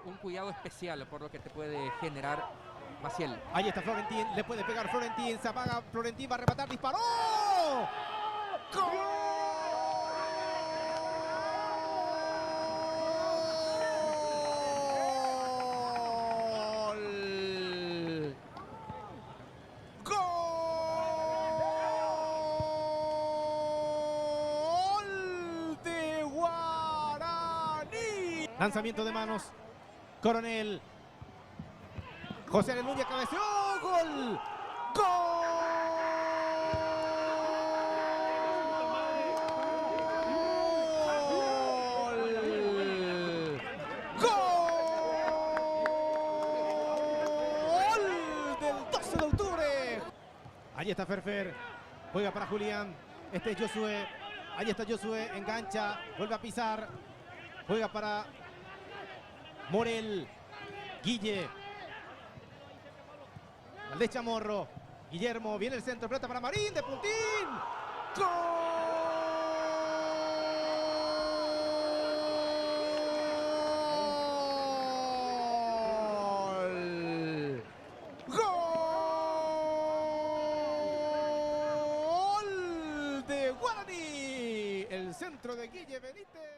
un cuidado especial por lo que te puede generar Maciel. Ahí está Florentín, le puede pegar Florentín, se apaga Florentín, va a rematar, disparó. ¡Gol! Lanzamiento de manos. Coronel. José Aleluya cabeceó. ¡Gol! ¡Gol! ¡Gol! Del 12 de octubre. Ahí está Ferfer. Juega para Julián. Este es Josué. Ahí está Josué. Engancha. Vuelve a pisar. Juega para Morel. Guille. Valdés Chamorro. Guillermo. Viene el centro. Pelota para Marín de puntín. ¡Gol! ¡Gol! De Guaraní. El centro de Guille Benítez.